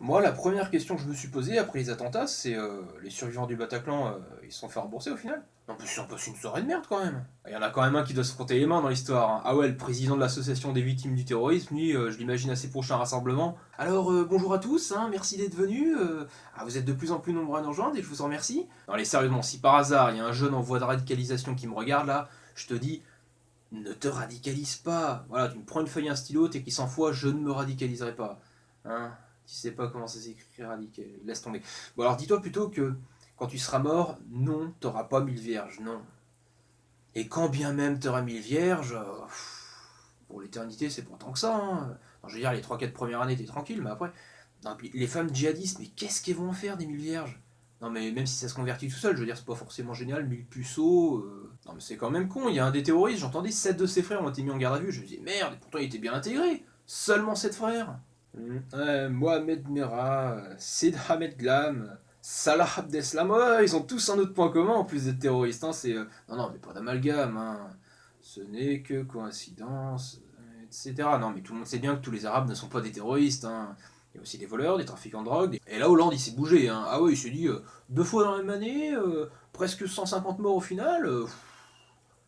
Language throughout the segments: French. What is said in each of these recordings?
Moi, la première question que je me suis posée après les attentats, c'est les survivants du Bataclan, ils se sont fait rembourser au final? En plus, ils ont passé une soirée de merde quand même. Il y en a quand même un qui doit se frotter les mains dans l'histoire, hein. Ah ouais, le président de l'association des victimes du terrorisme, lui, je l'imagine à ses prochains rassemblements. Alors, bonjour à tous, hein, merci d'être venus. Vous êtes de plus en plus nombreux à nous rejoindre et je vous en remercie. Non, allez, sérieusement, si par hasard il y a un jeune en voie de radicalisation qui me regarde là, je te dis, ne te radicalise pas. Voilà, tu me prends une feuille et un stylo, t'es qui 100 fois, je ne me radicaliserai pas. Hein, tu sais pas comment ça s'écrit radical, laisse tomber. Bon alors dis-toi plutôt que quand tu seras mort, non, t'auras pas 1000 vierges, non. Et quand bien même t'auras 1000 vierges, pour l'éternité c'est pas tant que ça. Hein. Non, je veux dire, les 3 4 premières années t'es tranquille, mais après, non, puis les femmes djihadistes, mais qu'est-ce qu'elles vont en faire des 1000 vierges? Non mais même si ça se convertit tout seul, je veux dire, c'est pas forcément génial, 1000 puceaux. Non mais c'est quand même con, il y a un des terroristes, j'entendais 7 de ses frères ont été mis en garde à vue, je me disais merde, et pourtant il était bien intégré. Seulement 7 frères. Mohamed Merah, Sid Ahmed Glam, Salah Abdeslam, ouais, ils ont tous un autre point commun en plus d'être terroristes. Hein, c'est non, non, mais pas d'amalgame. Hein. Ce n'est que coïncidence, etc. Non, mais tout le monde sait bien que tous les Arabes ne sont pas des terroristes. Hein. Il y a aussi des voleurs, des trafiquants de drogue. Et là, Hollande, il s'est bougé. Hein. Ah ouais, il s'est dit 2 fois dans la même année, presque 150 morts au final.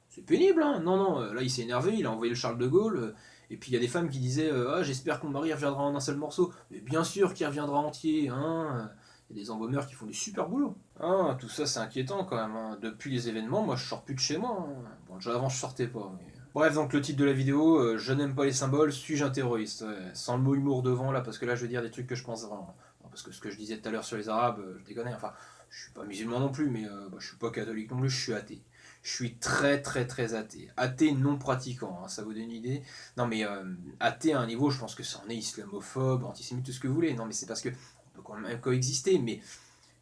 C'est pénible, hein. Non, non, là il s'est énervé, il a envoyé le Charles de Gaulle. Et puis il y a des femmes qui disaient ah, j'espère que mon mari reviendra en un seul morceau. Mais bien sûr qu'il reviendra entier, hein. Il y a des embaumeurs qui font du super boulot. Ah, tout ça c'est inquiétant quand même. Hein. Depuis les événements, moi je sors plus de chez moi. Hein. Bon, déjà avant je sortais pas. Mais... Bref, donc le titre de la vidéo, je n'aime pas les symboles, suis-je un terroriste? Ouais, sans le mot humour devant là, parce que là je veux dire des trucs que je pense vraiment. Non, parce que ce que je disais tout à l'heure sur les Arabes, je déconne. Enfin, je suis pas musulman non plus, mais je suis pas catholique non plus, je suis athée. Je suis très très très athée. Athée non pratiquant, hein, ça vous donne une idée. Non mais athée à un niveau, je pense que c'en est islamophobe, antisémite, tout ce que vous voulez. Non mais c'est parce que on peut quand même coexister, mais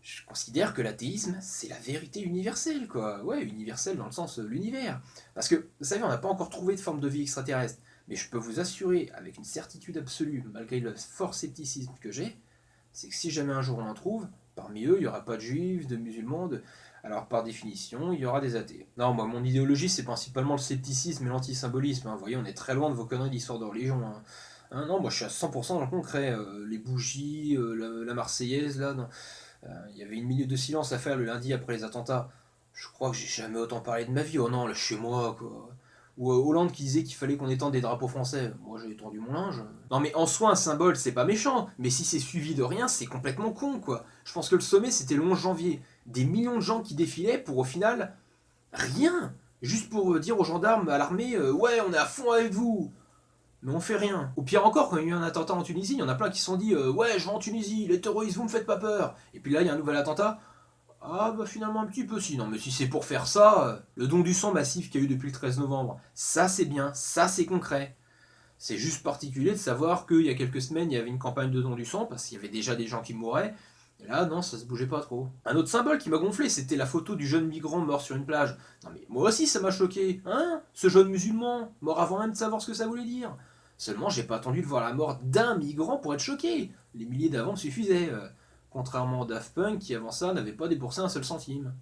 je considère que l'athéisme, c'est la vérité universelle, quoi. Ouais, universelle dans le sens l'univers. Parce que, vous savez, on n'a pas encore trouvé de forme de vie extraterrestre. Mais je peux vous assurer, avec une certitude absolue, malgré le fort scepticisme que j'ai, c'est que si jamais un jour on en trouve, parmi eux, il n'y aura pas de juifs, de musulmans, alors par définition, il y aura des athées. Non, moi, mon idéologie, c'est principalement le scepticisme et l'antisymbolisme. Hein. Vous voyez, on est très loin de vos conneries d'histoire de religion. Hein. Hein, non, moi, je suis à 100% dans le concret. Les bougies, la Marseillaise, là, il y avait une minute de silence à faire le lundi après les attentats. Je crois que j'ai jamais autant parlé de ma vie. Oh non, là, chez moi, quoi. Ou Hollande qui disait qu'il fallait qu'on étende des drapeaux français. Moi, j'ai étendu mon linge. Non, mais en soi, un symbole, c'est pas méchant. Mais si c'est suivi de rien, c'est complètement con, quoi. Je pense que le sommet, c'était le 11 janvier. Des millions de gens qui défilaient pour, au final, rien. Juste pour dire aux gendarmes, à l'armée, ouais, on est à fond avec vous. Mais on fait rien. Ou pire encore, quand il y a eu un attentat en Tunisie, il y en a plein qui se sont dit ouais, je vais en Tunisie, les terroristes, vous me faites pas peur. Et puis là, il y a un nouvel attentat. Ah bah finalement un petit peu si. Non mais si c'est pour faire ça, le don du sang massif qu'il y a eu depuis le 13 novembre, ça c'est bien, ça c'est concret. C'est juste particulier de savoir qu'il y a quelques semaines, il y avait une campagne de don du sang, parce qu'il y avait déjà des gens qui mouraient. Et là, non, ça se bougeait pas trop. Un autre symbole qui m'a gonflé, c'était la photo du jeune migrant mort sur une plage. Non mais moi aussi ça m'a choqué. Hein? Ce jeune musulman, mort avant même de savoir ce que ça voulait dire. Seulement, j'ai pas attendu de voir la mort d'un migrant pour être choqué. Les milliers d'avant me suffisaient. Contrairement au Daft Punk qui, avant ça, n'avait pas déboursé un seul centime.